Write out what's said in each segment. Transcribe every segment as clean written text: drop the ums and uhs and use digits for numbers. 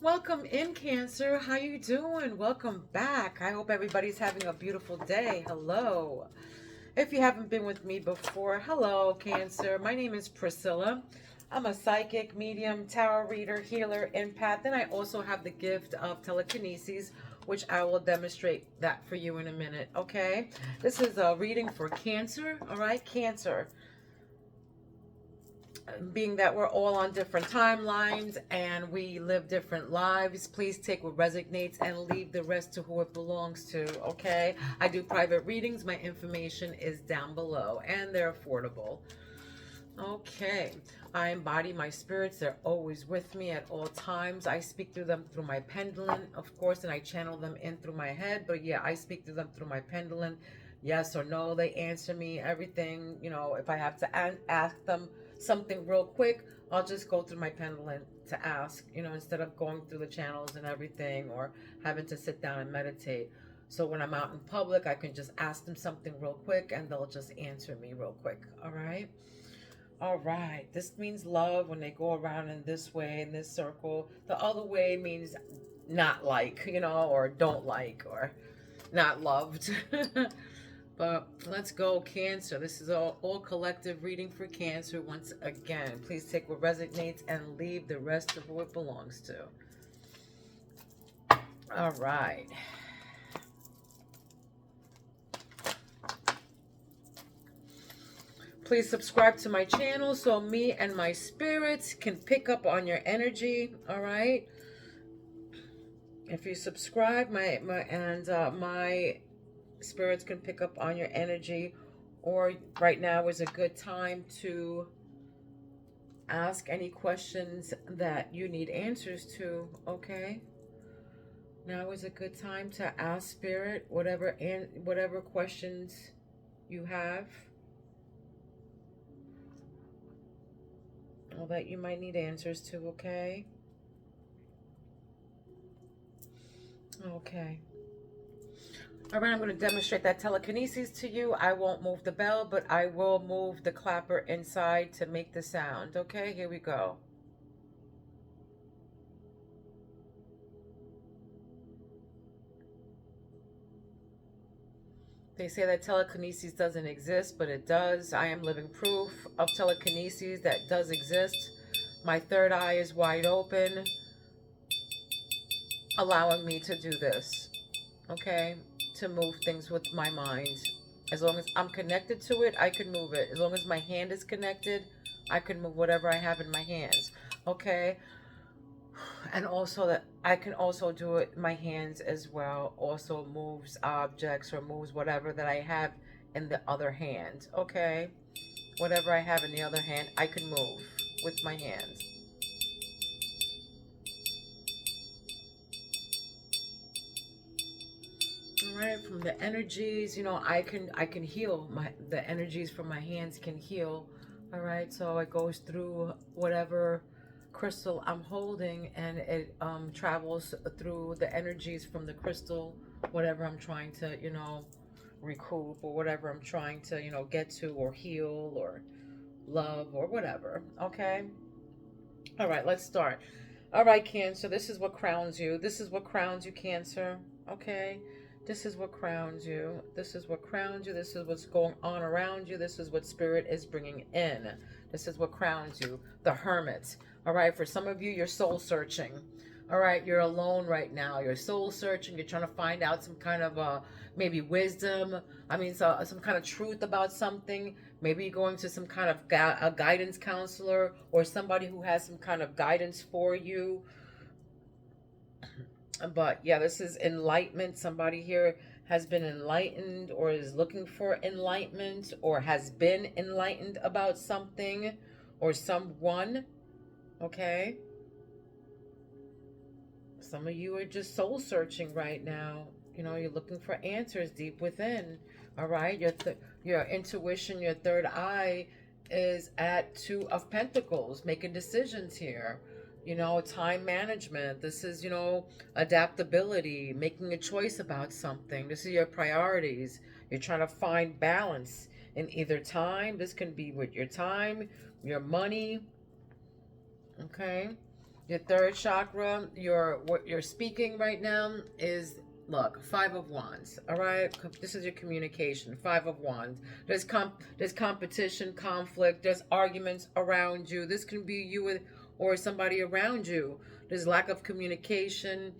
Welcome in, Cancer. How you doing? Welcome back. I hope everybody's having a beautiful day. Hello. If you haven't been with me before, hello, Cancer. My name is Priscilla. I'm a psychic, medium, tarot reader, healer, empath, and I also have the gift of telekinesis, which I will demonstrate that for you in a minute, okay? This is a reading for Cancer, all right? Cancer, being that we're all on different timelines and we live different lives, please take what resonates and leave the rest to who it belongs to, okay? I do private readings. My information is down below and they're affordable. Okay, I embody my spirits. They're always with me at all times. I speak through them through my pendulum, of course, and I channel them in through my head. But yeah, I speak through them through my pendulum. Yes or no, they answer me. Everything, if I have to ask them something real quick, I'll just go through my pendulum to ask, instead of going through the channels and everything or having to sit down and meditate. So when I'm out in public, I can just ask them something real quick and they'll just answer me real quick. All right. All right, this means love when they go around in this way, in this circle. The other way means not like, or don't like, or not loved. But let's go, Cancer. This is all collective reading for Cancer. Once again, please take what resonates and leave the rest of what belongs to. All right. Please subscribe to my channel so me and my spirits can pick up on your energy. All right. If you subscribe, my spirits can pick up on your energy. Or right now is a good time to ask any questions that you need answers to. Okay. Now is a good time to ask Spirit whatever questions you have, or that you might need answers to, okay? Okay. All right, I'm going to demonstrate that telekinesis to you. I won't move the bell, but I will move the clapper inside to make the sound. Okay, here we go. They say that telekinesis doesn't exist, but it does. I am living proof of telekinesis that does exist. My third eye is wide open, allowing me to do this, okay? To move things with my mind. As long as I'm connected to it, I can move it. As long as my hand is connected, I can move whatever I have in my hands, okay? And also that I can also do it my hands as well, also moves objects or moves whatever that I have in the other hand, okay? Whatever I have in the other hand, I can move with my hands. All right, from the energies, I can heal. The energies from my hands can heal. All right, so it goes through whatever crystal I'm holding, and it travels through the energies from the crystal, whatever I'm trying to, recoup, or whatever I'm trying to, get to, or heal, or love, or whatever. Okay. All right, let's start. All right, Cancer, this is what crowns you. This is what crowns you, Cancer. Okay. This is what crowns you. This is what crowns you. This is what's going on around you. This is what Spirit is bringing in. This is what crowns you. The Hermit. All right. For some of you, you're soul searching. All right. You're alone right now. You're soul searching. You're trying to find out some kind of maybe wisdom. Some kind of truth about something. Maybe you're going to some kind of a guidance counselor or somebody who has some kind of guidance for you. But yeah, this is enlightenment. Somebody here has been enlightened or is looking for enlightenment or has been enlightened about something or someone. Okay. Some of you are just soul searching right now. You're looking for answers deep within. All right. Your intuition, your third eye is at Two of Pentacles, making decisions here. Time management. This is, adaptability, making a choice about something. This is your priorities. You're trying to find balance in either time. This can be with your time, your money. Okay. Your third chakra, what you're speaking right now is, look, Five of Wands. All right, this is your communication. Five of Wands. There's competition, conflict. There's arguments around you. This can be you or somebody around you. There's lack of communication.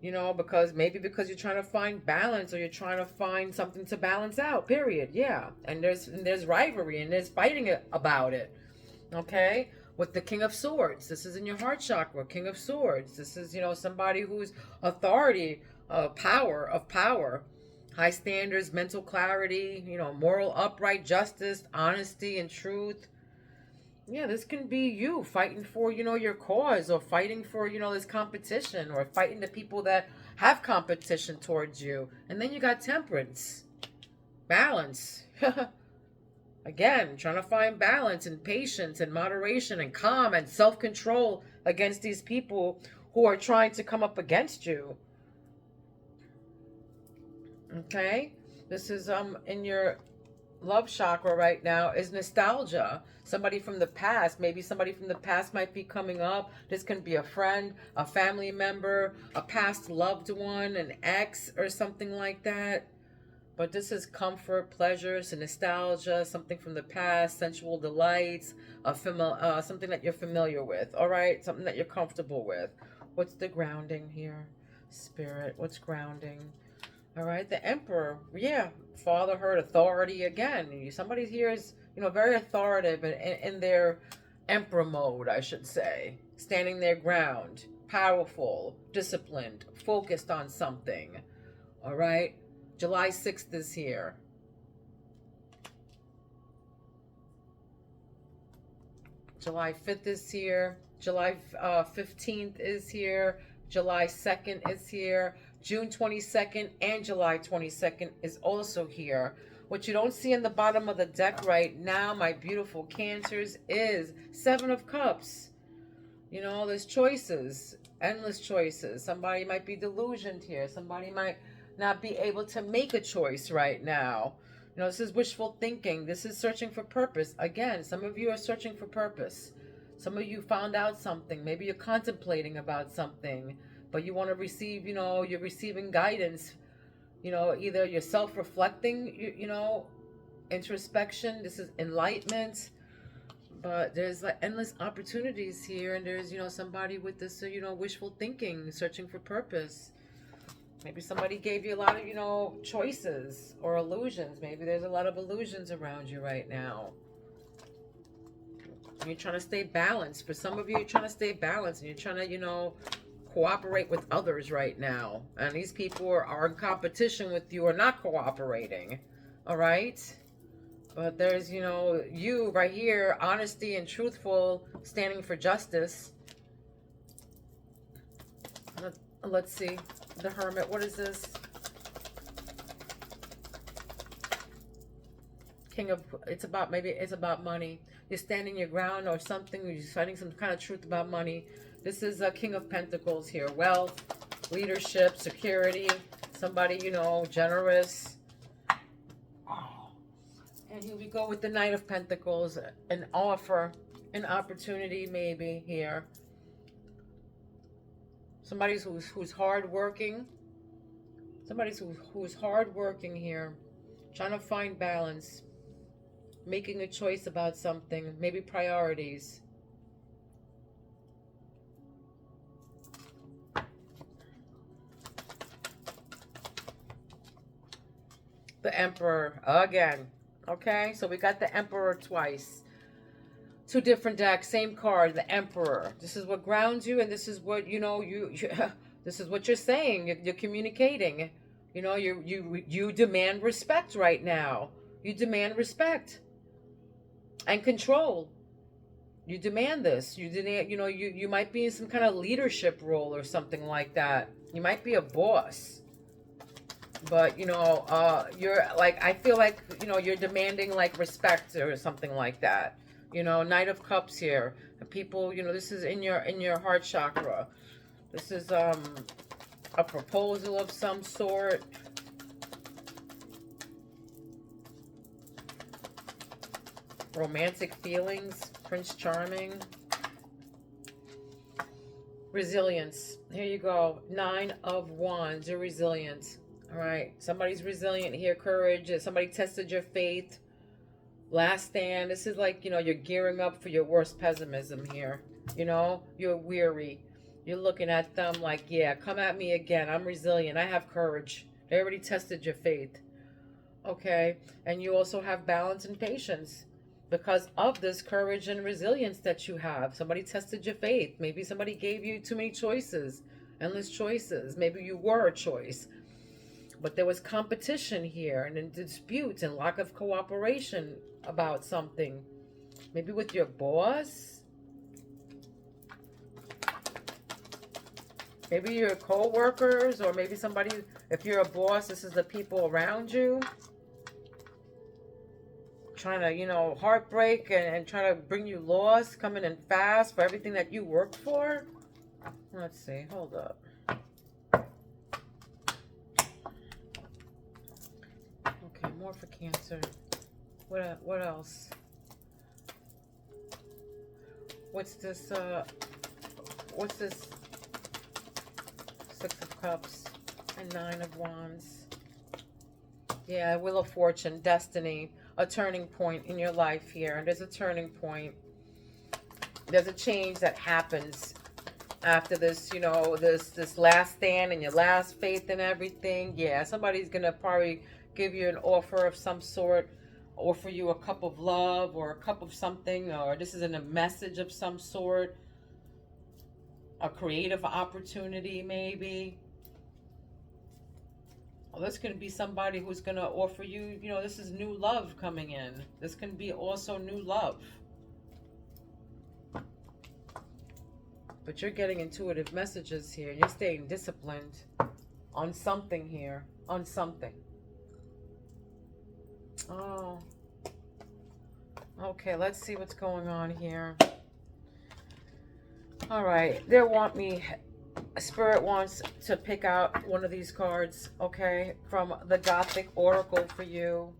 You know, because you're trying to find balance, or you're trying to find something to balance out. Period. Yeah, and there's rivalry, and there's fighting about it. Okay, with the King of Swords, this is in your heart chakra. King of Swords. This is, you know, somebody who's authority, power, high standards, mental clarity. You know, moral, upright, justice, honesty, and truth. Yeah, this can be you fighting for, you know, your cause, or fighting for, you know, this competition, or fighting the people that have competition towards you. And then you got Temperance. Balance. Again, trying to find balance and patience and moderation and calm and self-control against these people who are trying to come up against you. Okay? This is in your love chakra right now is nostalgia. Somebody from the past, maybe somebody from the past might be coming up. This can be a friend, a family member, a past loved one, an ex, or something like that. But this is comfort, pleasures, and nostalgia, something from the past, sensual delights, something that you're familiar with, all right? Something that you're comfortable with. What's the grounding here? Spirit, what's grounding? All right, the Emperor, yeah, fatherhood, authority again. Somebody here is, you know, very authoritative in their Emperor mode, I should say. Standing their ground, powerful, disciplined, focused on something. All right, July 6th is here. July 5th is here. July 15th is here. July 2nd is here. June 22nd and July 22nd is also here. What you don't see in the bottom of the deck right now, my beautiful Cancers, is Seven of Cups. You know, there's choices, endless choices. Somebody might be delusioned here. Somebody might not be able to make a choice right now. You know, this is wishful thinking. This is searching for purpose. Again, some of you are searching for purpose. Some of you found out something. Maybe you're contemplating about something, but you want to receive, you know, you're receiving guidance. You know, either you're self-reflecting, you know, introspection. This is enlightenment. But there's like endless opportunities here. And there's, you know, somebody with this, you know, wishful thinking, searching for purpose. Maybe somebody gave you a lot of, you know, choices or illusions. Maybe there's a lot of illusions around you right now. You're trying to stay balanced. For some of you, you're trying to stay balanced, and you're trying to, you know, cooperate with others right now. And these people are in competition with you, or not cooperating. All right? But there's, you know, you right here, honesty and truthful, standing for justice. Let's see. The Hermit. What is this? King of, it's about, maybe it's about money. You're standing your ground or something. You're finding some kind of truth about money. This is a King of Pentacles here. Wealth, leadership, security. Somebody, you know, generous. And here we go with the Knight of Pentacles. An offer, an opportunity maybe here. Somebody who's hardworking. Somebody who's hardworking here. Trying to find balance. Making a choice about something. Maybe priorities. The Emperor again. Okay, so we got the Emperor twice. Two different decks, same card, the Emperor. This is what grounds you, and this is what, you know, this is what you're saying. You're communicating. You know, you demand respect right now. You demand respect and control. You demand this. You demand, you know, you might be in some kind of leadership role or something like that. You might be a boss. But, you know, you're like, I feel like, you know, you're demanding like respect or something like that. You know, Knight of Cups here. People, you know, this is in your heart chakra. This is a proposal of some sort. Romantic feelings, Prince Charming. Resilience. Here you go. 9 of Wands. You're resilient. All right. Somebody's resilient here. Courage. Somebody tested your faith. Last stand. This is like, you're gearing up for your worst pessimism here. You're weary. You're looking at them like, yeah, come at me again. I'm resilient. I have courage. They already tested your faith. Okay. And you also have balance and patience because of this courage and resilience that you have. Somebody tested your faith. Maybe somebody gave you too many choices, endless choices. Maybe you were a choice, but there was competition here and disputes and lack of cooperation about something. Maybe with your boss. Maybe your co-workers, or maybe somebody, if you're a boss, this is the people around you. Trying to, heartbreak and try to bring you loss, coming in fast for everything that you work for. Let's see, hold up. Okay, more for Cancer. What else? What's this, 6 of Cups and 9 of Wands. Yeah, Wheel of Fortune, destiny. A turning point in your life here. There's a turning point. There's a change that happens after this, this last stand and your last faith and everything. Yeah, somebody's going to probably give you an offer of some sort, offer you a cup of love or a cup of something, or this is a message of some sort, a creative opportunity maybe. Well, this can be somebody who's going to offer you, this is new love coming in. This can be also new love. But you're getting intuitive messages here. You're staying disciplined on something here. On something. Oh. Okay, let's see what's going on here. All right. Spirit wants to pick out one of these cards, okay, from the Gothic Oracle for you.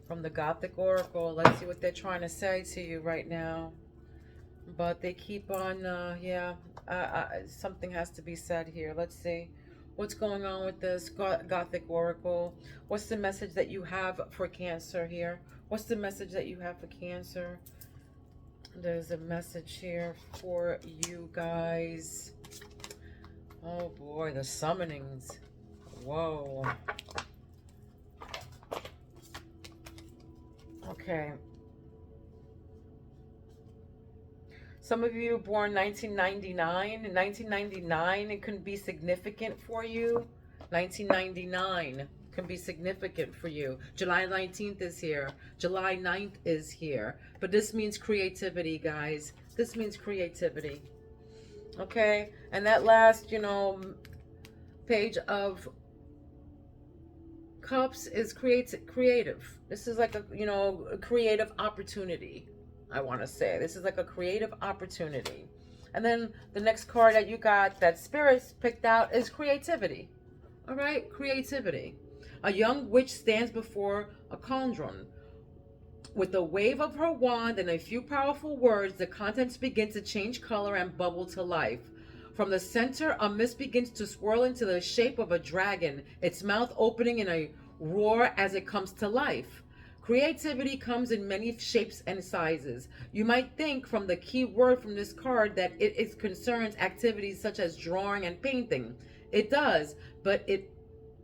From the Gothic Oracle. Let's see what they're trying to say to you right now. But they keep on, something has to be said here. Let's see. What's going on with this Gothic Oracle? What's the message that you have for Cancer here? What's the message that you have for Cancer? There's a message here for you guys. Oh boy, the summonings. Whoa. Okay. Some of you born 1999. In 1999, it can be significant for you. 1999 can be significant for you. July 19th is here. July 9th is here. But this means creativity, guys. This means creativity. Okay? And that last, page of Cups is creative. This is like a, a creative opportunity, I want to say. This is like a creative opportunity. And then the next card that you got that Spirits picked out is creativity. All right? Creativity. A young witch stands before a cauldron. With a wave of her wand and a few powerful words, the contents begin to change color and bubble to life. From the center, a mist begins to swirl into the shape of a dragon, its mouth opening in a roar as it comes to life. Creativity comes in many shapes and sizes. You might think from the key word from this card that it concerns activities such as drawing and painting. It does, but it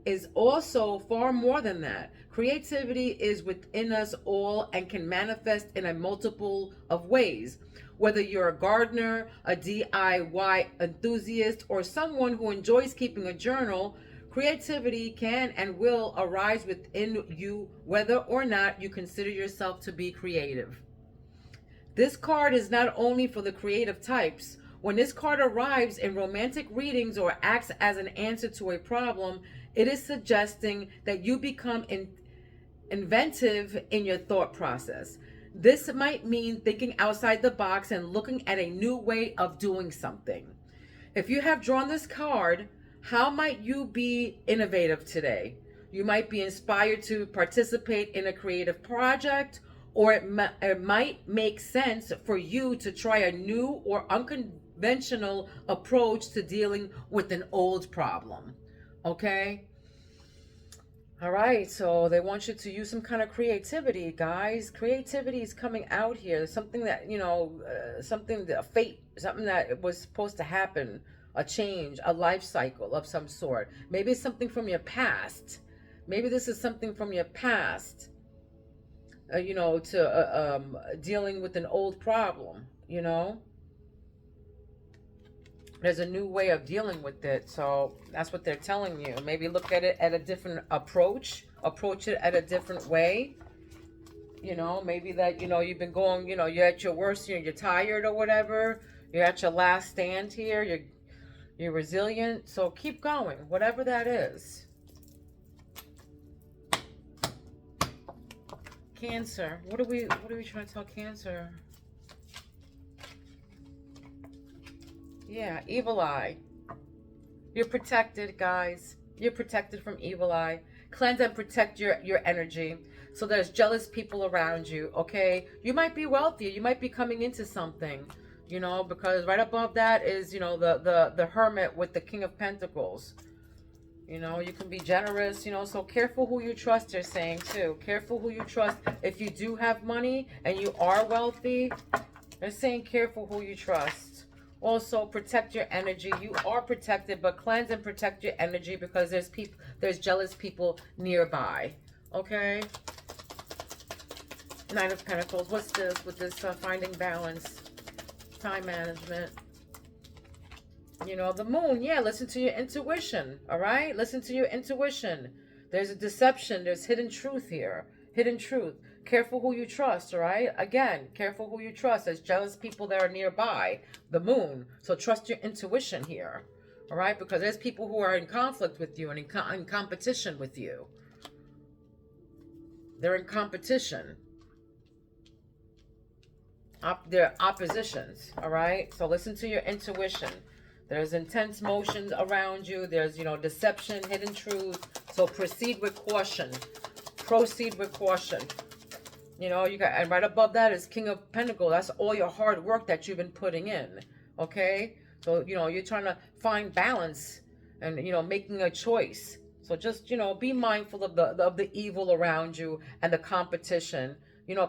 is also far more than that. Creativity is within us all and can manifest in a multiple of ways. Whether you're a gardener, a DIY enthusiast, or someone who enjoys keeping a journal, creativity can and will arise within you whether or not you consider yourself to be creative. This card is not only for the creative types. When this card arrives in romantic readings or acts as an answer to a problem, it is suggesting that you become inventive in your thought process. This might mean thinking outside the box and looking at a new way of doing something. If you have drawn this card, how might you be innovative today? You might be inspired to participate in a creative project, or it might make sense for you to try a new or unconventional approach to dealing with an old problem. Okay? All right, so they want you to use some kind of creativity, guys. Creativity is coming out here. Something that, something, a fate, something that was supposed to happen, a change, a life cycle of some sort. Maybe it's something from your past. Maybe this is something from your past, to dealing with an old problem, There's a new way of dealing with it. So that's what they're telling you. Maybe look at it at a different approach it at a different way. Maybe that, you've been going, you're at your worst, you're tired or whatever. You're at your last stand here. You're resilient. So keep going, whatever that is. Cancer. What are we trying to tell Cancer? Yeah, evil eye. You're protected, guys. You're protected from evil eye. Cleanse and protect your energy. So there's jealous people around you, okay? You might be wealthy. You might be coming into something, because right above that is, the Hermit with the King of Pentacles. You can be generous, so careful who you trust, they're saying too. Careful who you trust. If you do have money and you are wealthy, they're saying careful who you trust. Also, protect your energy. You are protected, but cleanse and protect your energy because there's jealous people nearby. Okay? Nine of Pentacles. What's this with this finding balance? Time management. The Moon. Yeah, listen to your intuition. All right? Listen to your intuition. There's a deception. There's hidden truth here. Hidden truth. Careful who you trust, all right? Again, careful who you trust. There's jealous people that are nearby. The Moon. So trust your intuition here, all right? Because there's people who are in conflict with you and in competition with you. They're in competition. They're oppositions, all right? So listen to your intuition. There's intense motions around you. There's, deception, hidden truth. So proceed with caution. Proceed with caution. And right above that is King of Pentacles. That's all your hard work that you've been putting in. Okay? So, you're trying to find balance and, making a choice. So just, be mindful of the evil around you and the competition.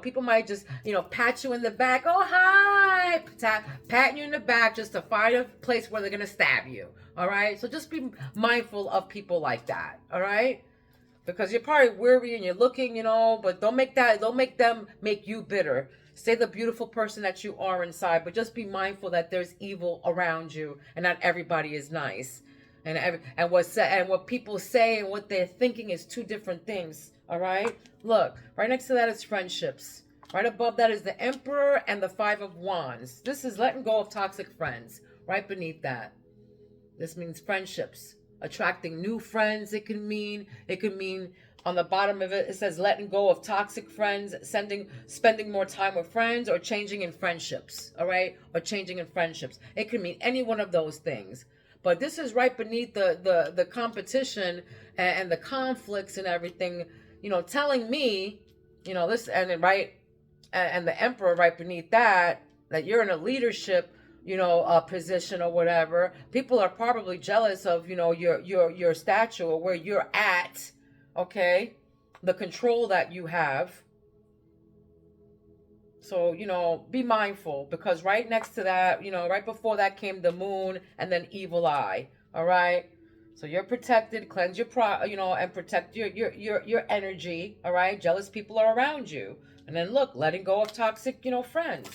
People might just, pat you in the back. Oh, hi! Patting you in the back just to find a place where they're going to stab you. All right? So just be mindful of people like that. All right? Because you're probably weary and you're looking, but don't make them make you bitter. Stay the beautiful person that you are inside, but just be mindful that there's evil around you and not everybody is nice. And what people say and what they're thinking is two different things. All right? Look, right next to that is friendships. Right above that is the Emperor and the Five of Wands. This is letting go of toxic friends. Right beneath that. This means friendships. Attracting new friends, it can mean on the bottom of it, it says letting go of toxic friends, spending more time with friends, or changing in friendships, all right? Or changing in friendships. It can mean any one of those things. But this is right beneath the competition and the conflicts and everything, telling me, this, and the Emperor right beneath that you're in a leadership position or whatever. People are probably jealous of, your stature or where you're at, okay? The control that you have. So, be mindful because right next to that, right before that came the Moon and then evil eye, all right? So you're protected, cleanse your and protect your energy, all right? Jealous people are around you. And then look, letting go of toxic, friends.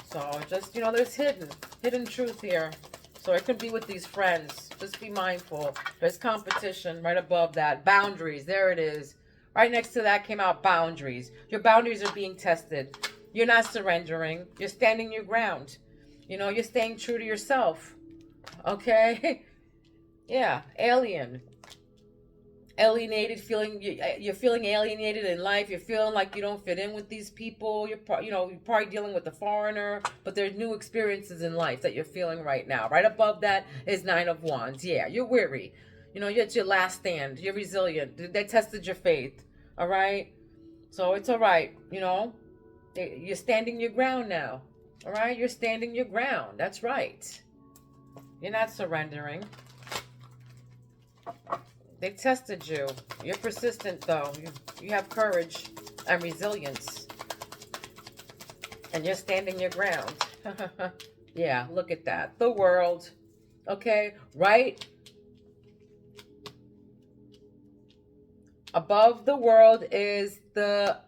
So just, there's hidden truth here. So it could be with these friends. Just be mindful. There's competition right above that. Boundaries. There it is. Right next to that came out boundaries. Your boundaries are being tested. You're not surrendering. You're standing your ground. You're staying true to yourself. Okay? Yeah. Alien. Alienated, you're feeling alienated in life. You're feeling like you don't fit in with these people. You're probably dealing with a foreigner, but there's new experiences in life that you're feeling right now. Right above that is Nine of Wands. Yeah, you're weary. You're at your last stand. You're resilient. They tested your faith. All right? So it's all right. You're standing your ground now. All right, you're standing your ground. That's right. You're not surrendering. They tested you. You're persistent, though. You have courage and resilience. And you're standing your ground. Yeah, look at that. The world. Okay, right above the world is the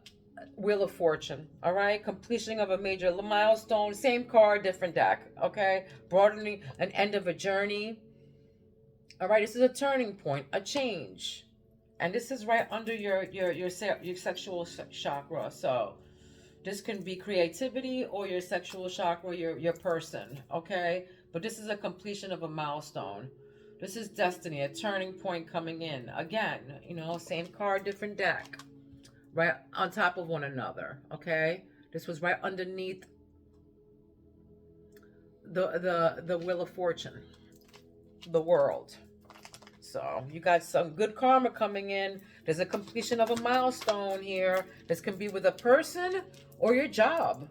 Wheel of Fortune. All right, completion of a major milestone. Same card, different deck. Okay, broadening an end of a journey. All right, this is a turning point, a change, and this is right under your sexual chakra. So this can be creativity or your sexual chakra, your person. Okay, but this is a completion of a milestone. This is destiny, a turning point coming in. Again, you know, same card, different deck, right on top of one another. Okay, this was right underneath the Wheel of Fortune, the world. So you got some good karma coming in. There's a completion of a milestone here. This can be with a person or your job.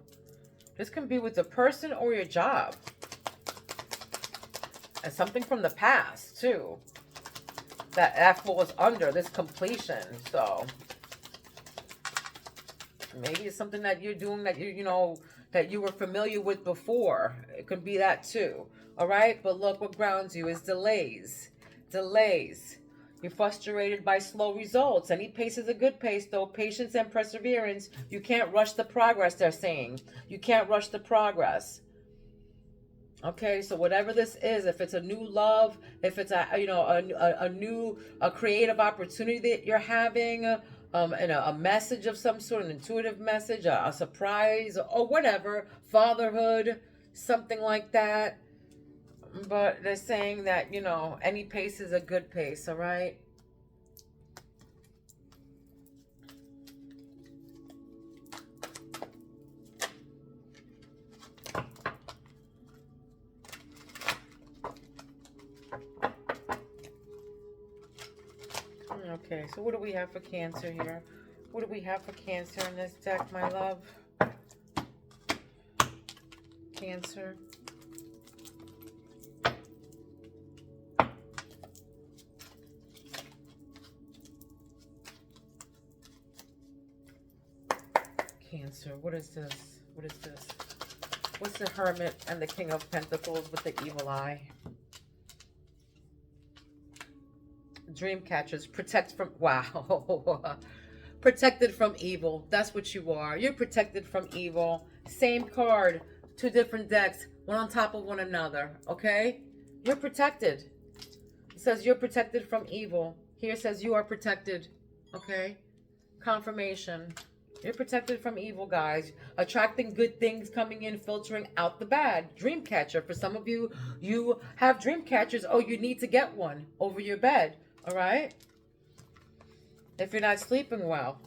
This can be with a person or your job. And something from the past too. That falls under this completion. So maybe it's something that you're doing that you know that you were familiar with before. It could be that too. All right, but look, what grounds you is delays. Delays. You're frustrated by slow results. Any pace is a good pace, though. Patience and perseverance. You can't rush the progress, they're saying. You can't rush the progress. Okay, so whatever this is, if it's a new love, if it's a new creative opportunity that you're having, and a message of some sort, an intuitive message, a surprise, or whatever, fatherhood, something like that. But they're saying that, you know, any pace is a good pace, all right? Okay, so what do we have for Cancer here? What do we have for Cancer in this deck, my love? Cancer. Cancer, what is this? What is this? What's the Hermit and the King of Pentacles with the evil eye? Dream catchers, protect from, wow. Protected from evil. That's what you are. You're protected from evil. Same card, two different decks, one on top of one another, okay? You're protected. It says you're protected from evil. Here it says you are protected, okay? Confirmation. You're protected from evil, guys. Attracting good things coming in, filtering out the bad. Dream catcher. For some of you, you have dream catchers. Oh, you need to get one over your bed, all right? If you're not sleeping well,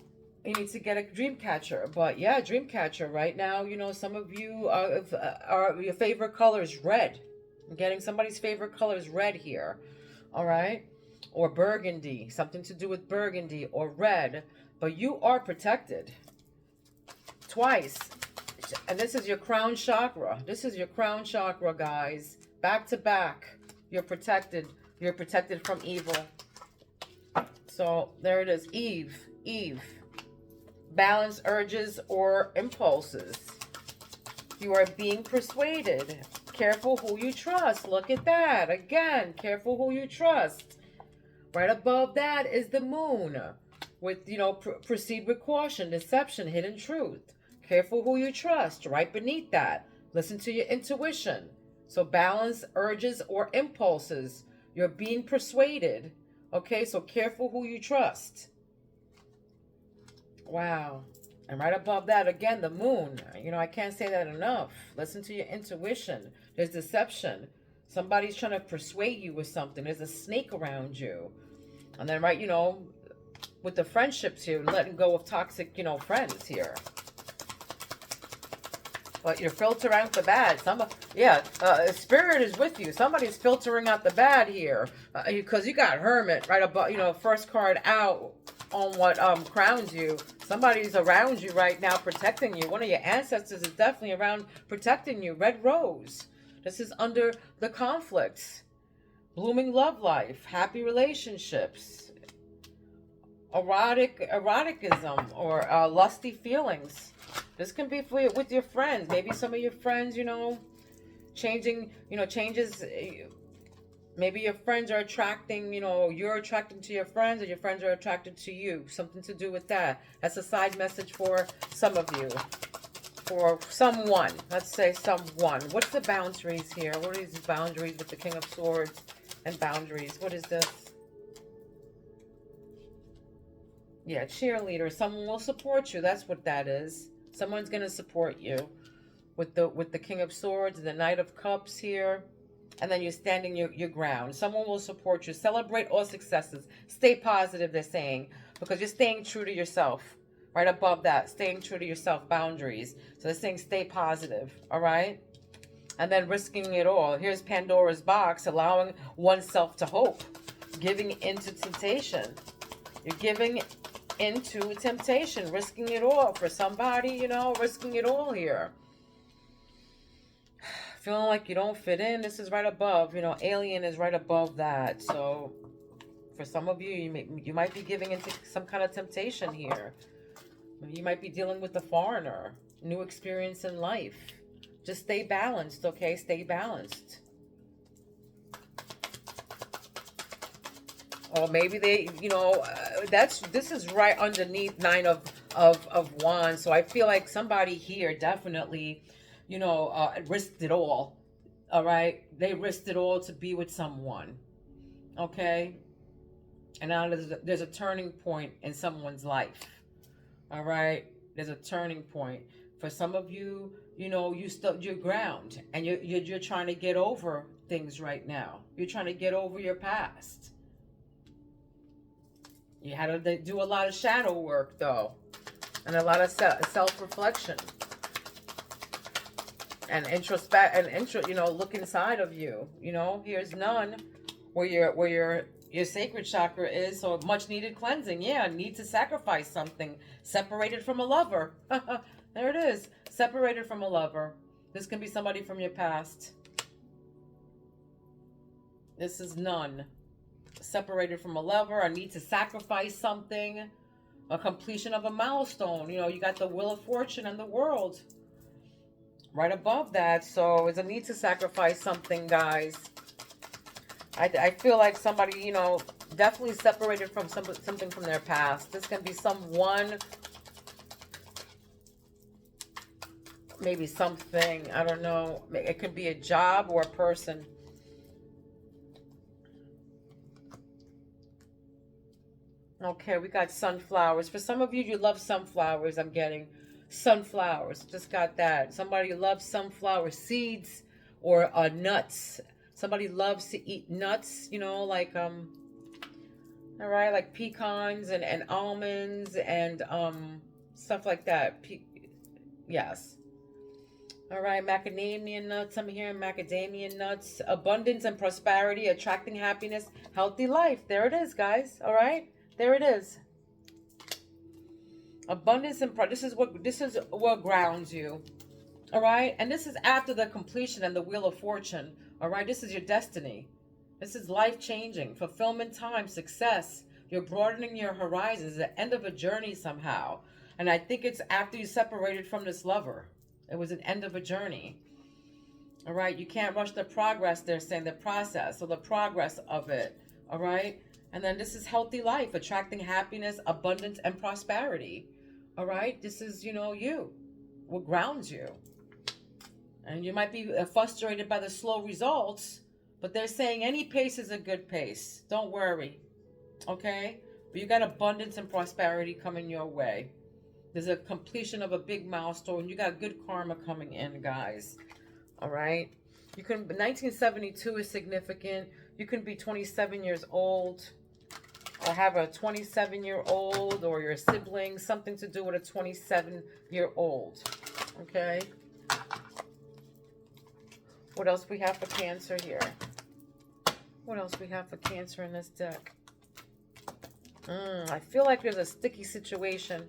you need to get a dream catcher. But yeah, dream catcher right now, you know, some of you are your favorite color is red. I'm getting somebody's favorite color is red here, all right? Or burgundy, something to do with burgundy or red. But you are protected twice. And this is your crown chakra. This is your crown chakra, guys. Back to back. You're protected. You're protected from evil. So there it is. Eve. Balance urges or impulses. You are being persuaded. Careful who you trust. Look at that. Again, careful who you trust. Right above that is the moon. With, you know, proceed with caution, deception, hidden truth. Careful who you trust. Right beneath that, listen to your intuition. So balance urges or impulses. You're being persuaded. Okay, so careful who you trust. Wow. And right above that, again, the moon. You know, I can't say that enough. Listen to your intuition. There's deception. Somebody's trying to persuade you with something. There's a snake around you. And then, right, you know, with the friendships here, letting go of toxic, you know, friends here. But you're filtering out the bad. Spirit is with you. Somebody's filtering out the bad here. Because you got Hermit right above, you know, first card out. on what crowns you. Somebody's around you right now protecting you. One of your ancestors is definitely around protecting you. Red rose. This is under the conflicts. Blooming love life. Happy relationships. Eroticism or lusty feelings. This can be for with your friends. Maybe some of your friends, changes. Maybe your friends are attracting, you're attracting to your friends, or your friends are attracted to you. Something to do with that. That's a side message for some of you. For someone. Let's say someone. What's the boundaries here? What are these boundaries with the King of Swords and boundaries? What is this? Yeah, cheerleader. Someone will support you. That's what that is. Someone's going to support you. With the King of Swords, the Knight of Cups here. And then you're standing your ground. Someone will support you. Celebrate all successes. Stay positive, they're saying. Because you're staying true to yourself. Right above that. Staying true to yourself. Boundaries. So they're saying stay positive. All right? And then risking it all. Here's Pandora's box. Allowing oneself to hope. Giving into temptation. You're giving into temptation. Risking it all for somebody, risking it all here. Feeling like you don't fit in. This is right above. Alien is right above that. So for some of you, you might be giving into some kind of temptation here. You might be dealing with a foreigner. New experience in life. Just stay balanced, okay? Stay balanced. Or maybe they, this is right underneath Nine of Wands. So I feel like somebody here definitely, risked it all. All right. They risked it all to be with someone. Okay. And now there's a turning point in someone's life. All right. There's a turning point. For some of you, you stood your ground and you're trying to get over things right now. You're trying to get over your past. You had to do a lot of shadow work though. And a lot of self-reflection. And look inside of you. Here's none where your sacred chakra is. So much needed cleansing. Yeah, need to sacrifice something. Separated from a lover. There it is. Separated from a lover. This can be somebody from your past. This is none. Separated from a lover. I need to sacrifice something. A completion of a milestone. You got the Wheel of Fortune and the World. Right above that. So it's a need to sacrifice something, guys. I feel like somebody, definitely separated from something from their past. This can be someone, maybe something, I don't know. It could be a job or a person. Okay, we got sunflowers. For some of you, you love sunflowers, I'm getting. Sunflowers, just got that. Somebody loves sunflower seeds or nuts. Somebody loves to eat nuts, like all right, like pecans and almonds and stuff like that. Yes. All right, macadamia nuts. I'm hearing macadamia nuts. Abundance and prosperity, attracting happiness, healthy life. There it is, guys. All right, there it is. Abundance and this is what grounds you. All right, and this is after the completion and the Wheel of Fortune. All right, this is your destiny. This is life changing, fulfillment time, success. You're broadening your horizons, the end of a journey somehow. And I think it's after you separated from this lover. It was an end of a journey. All right, you can't rush the progress. They're saying the process or the progress of it. All right. And then this is healthy life, attracting happiness, abundance, and prosperity. All right? This is, you. What grounds you. And you might be frustrated by the slow results, but they're saying any pace is a good pace. Don't worry. Okay? But you got abundance and prosperity coming your way. There's a completion of a big milestone. You got good karma coming in, guys. All right? 1972 is significant. You can be 27 years old. Or have a 27-year-old or your sibling, something to do with a 27-year-old. Okay? What else we have for Cancer here? What else we have for Cancer in this deck? I feel like there's a sticky situation.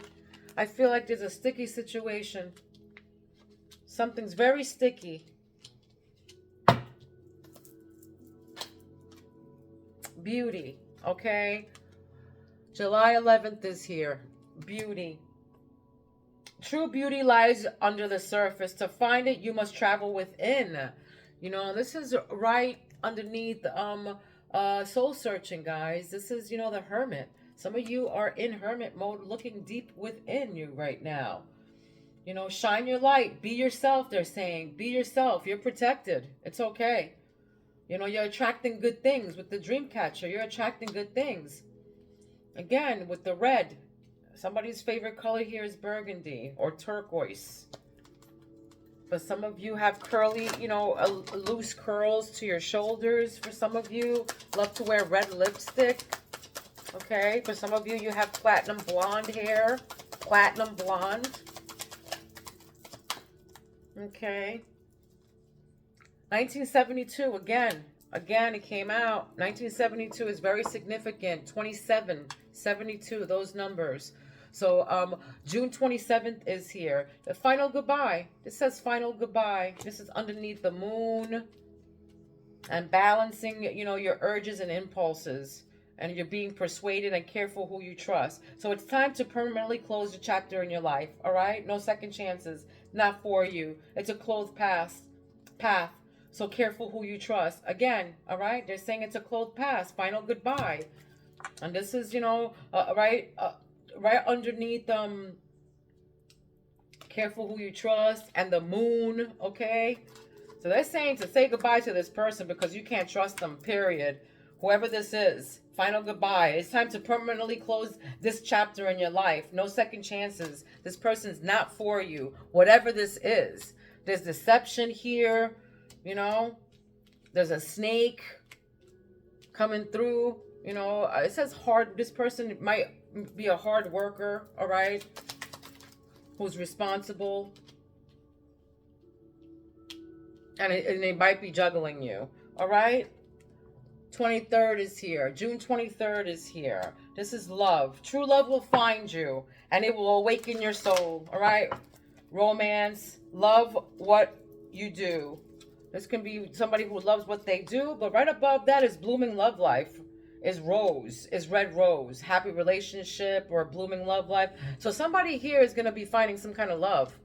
I feel like there's a sticky situation. Something's very sticky. Beauty, okay? July 11th is here. Beauty. True beauty lies under the surface. To find it, you must travel within. You know, this is right underneath soul searching, guys. This is, you know, the hermit. Some of you are in hermit mode, looking deep within you right now. You know, shine your light. Be yourself, they're saying. Be yourself. You're protected. It's okay. You know, you're attracting good things with the dream catcher. You're attracting good things. Again, with the red. Somebody's favorite color here is burgundy or turquoise. But some of you have curly, you know, loose curls to your shoulders. For some of you, love to wear red lipstick. Okay. For some of you, you have platinum blonde hair. Platinum blonde. Okay. 1972, again, it came out. 1972 is very significant. 27, 72, those numbers. So June 27th is here. The final goodbye. This says final goodbye. This is underneath the moon. And balancing, you know, your urges and impulses. And you're being persuaded and careful who you trust. So it's time to permanently close the chapter in your life. All right? No second chances. Not for you. It's a closed path. So careful who you trust. Again, all right? They're saying it's a closed path. Final goodbye. And this is, you know, right underneath careful who you trust and the moon, okay? So they're saying to say goodbye to this person because you can't trust them, period. Whoever this is, final goodbye. It's time to permanently close this chapter in your life. No second chances. This person's not for you. Whatever this is. There's deception here, you know. There's a snake coming through, you know. It says hard. This person might be a hard worker, all right, who's responsible. And they might be juggling you, all right? 23rd is here. June 23rd is here. This is love. True love will find you, and it will awaken your soul, all right? Romance. Love what you do. This can be somebody who loves what they do, but right above that is blooming love life. Is rose, is red rose, happy relationship or blooming love life. So somebody here is going to be finding some kind of love.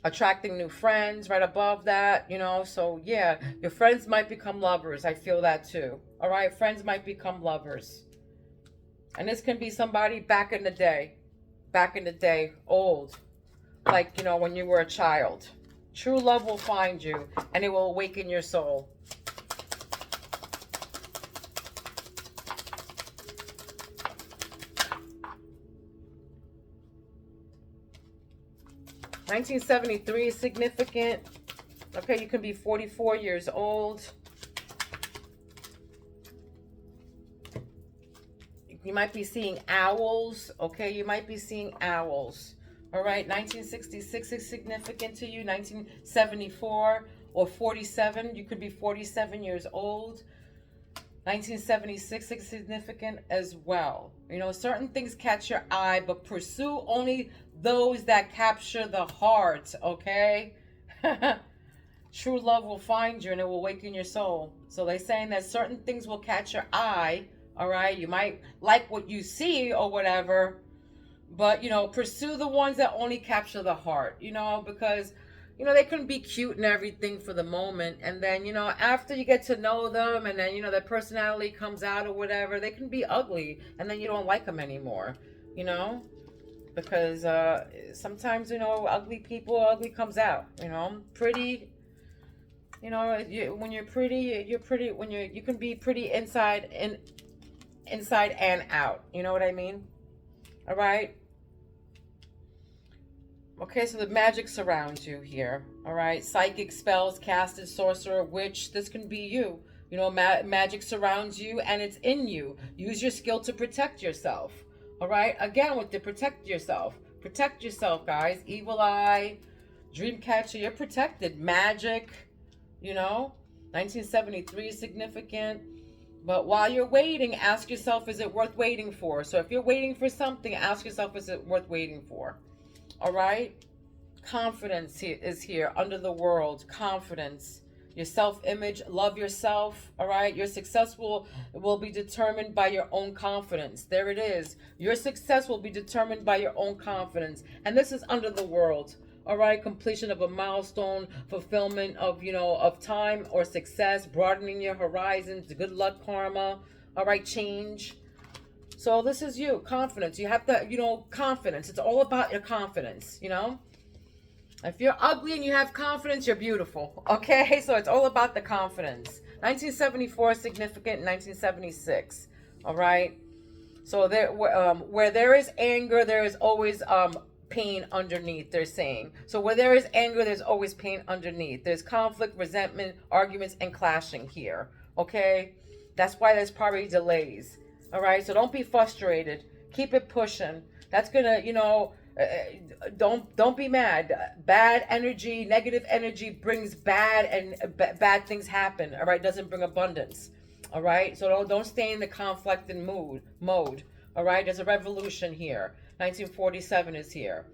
Attracting new friends right above that, you know. So yeah, your friends might become lovers. I feel that too. All right, friends might become lovers. And this can be somebody back in the day. Back in the day, old. Like, you know, when you were a child. True love will find you and it will awaken your soul. (1973) is significant. Okay, you can be 44 years old. You might be seeing owls. Okay, you might be seeing owls. All right, 1966 is significant to you. 1974 or 47, you could be 47 years old. 1976 is significant as well. You know, certain things catch your eye, but pursue only those that capture the heart, okay? True love will find you and it will awaken your soul. So they're saying that certain things will catch your eye, all right? You might like what you see or whatever, but, you know, pursue the ones that only capture the heart, you know, because, you know, they can be cute and everything for the moment. And then, you know, after you get to know them and then, you know, their personality comes out or whatever, they can be ugly and then you don't like them anymore, you know? Because sometimes, you know, ugly people, ugly comes out, you know. Pretty, you know, when you're pretty, when you can be pretty inside and out. You know what I mean? All right. Okay, so the magic surrounds you here. All right. Psychic spells, casted, sorcerer, witch. This can be you. You know, magic surrounds you and it's in you. Use your skill to protect yourself. All right. Again, with the protect yourself. Protect yourself, guys. Evil eye, dream catcher. You're protected. Magic. You know, 1973 is significant. But while you're waiting, ask yourself, is it worth waiting for? So if you're waiting for something, ask yourself, is it worth waiting for? All right? Confidence is here under the world. Confidence. Your self-image, love yourself. All right? Your success will be determined by your own confidence. There it is. Your success will be determined by your own confidence. And this is under the world. All right, completion of a milestone, fulfillment of, of time or success, broadening your horizons, good luck, karma. All right, change. So this is you, confidence. You have to, confidence. It's all about your confidence, If you're ugly and you have confidence, you're beautiful. Okay, so it's all about the confidence. 1974 is significant. 1976. All right. So where there is anger, there is always pain underneath. They're saying. So where there is anger, there's always pain underneath. There's conflict, resentment, arguments, and clashing here. Okay, that's why there's probably delays. All right. So don't be frustrated. Keep it pushing. That's gonna, don't be mad. Bad energy, negative energy brings bad, and bad things happen. All right, doesn't bring abundance. All right, so don't stay in the conflicting mode. All right, there's a revolution here. 1947 is here.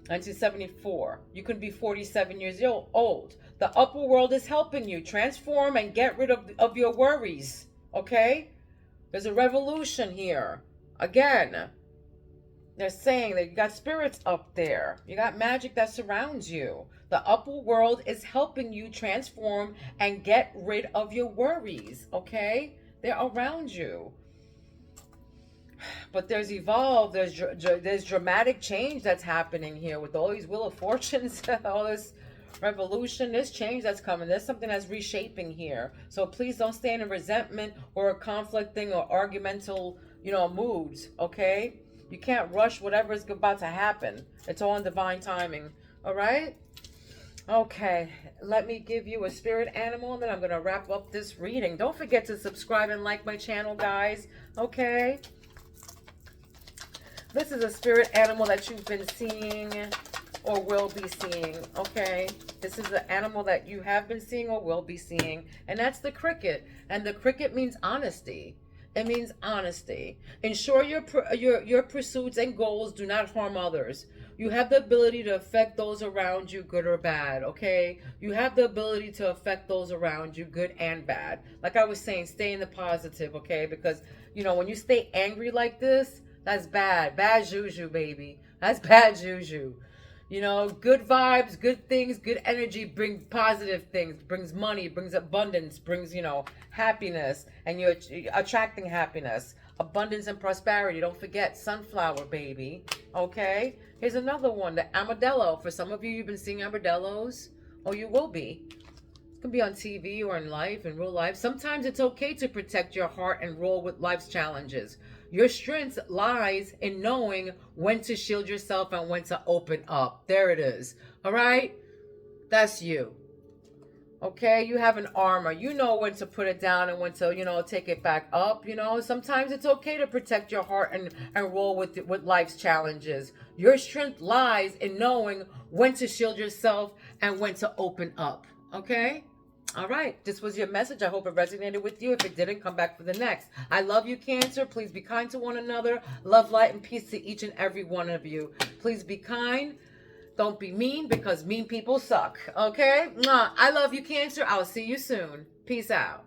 1974. You can be 47 years old. The upper world is helping you transform and get rid of your worries. Okay, there's a revolution here. Again, they're saying that you got spirits up there. You got magic that surrounds you. The upper world is helping you transform and get rid of your worries, okay? They're around you. But there's there's dramatic change that's happening here with all these Wheel of Fortunes, all this revolution, this change that's coming. There's something that's reshaping here. So please don't stay in a resentment or a conflicting or argumental, moods, okay? You can't rush whatever is about to happen. It's all in divine timing. All right? Okay. Let me give you a spirit animal, and then I'm going to wrap up this reading. Don't forget to subscribe and like my channel, guys. Okay? This is a spirit animal that you've been seeing or will be seeing. Okay? This is the animal that you have been seeing or will be seeing. And that's the cricket. And the cricket means honesty. It means honesty. Ensure your pursuits and goals do not harm others. You have the ability to affect those around you, good or bad, okay? You have the ability to affect those around you, good and bad. Like I was saying, stay in the positive, okay? Because, when you stay angry like this, that's bad. Bad juju, baby. That's bad juju. Good vibes, good things, good energy bring positive things, brings money, brings abundance, brings, happiness, and you're attracting happiness, abundance, and prosperity. Don't forget sunflower, baby. Okay? Here's another one, the armadillo. For some of you, you've been seeing armadillos, or you will be. It can be on TV or in real life. Sometimes it's okay to protect your heart and roll with life's challenges. Your strength lies in knowing when to shield yourself and when to open up. There it is. All right? That's you. Okay? You have an armor. You know when to put it down and when to, take it back up. Sometimes it's okay to protect your heart and roll with life's challenges. Your strength lies in knowing when to shield yourself and when to open up. Okay? All right, this was your message. I hope it resonated with you. If it didn't, come back for the next. I love you, Cancer. Please be kind to one another. Love, light, and peace to each and every one of you. Please be kind. Don't be mean, because mean people suck. Okay? I love you, Cancer. I'll see you soon. Peace out.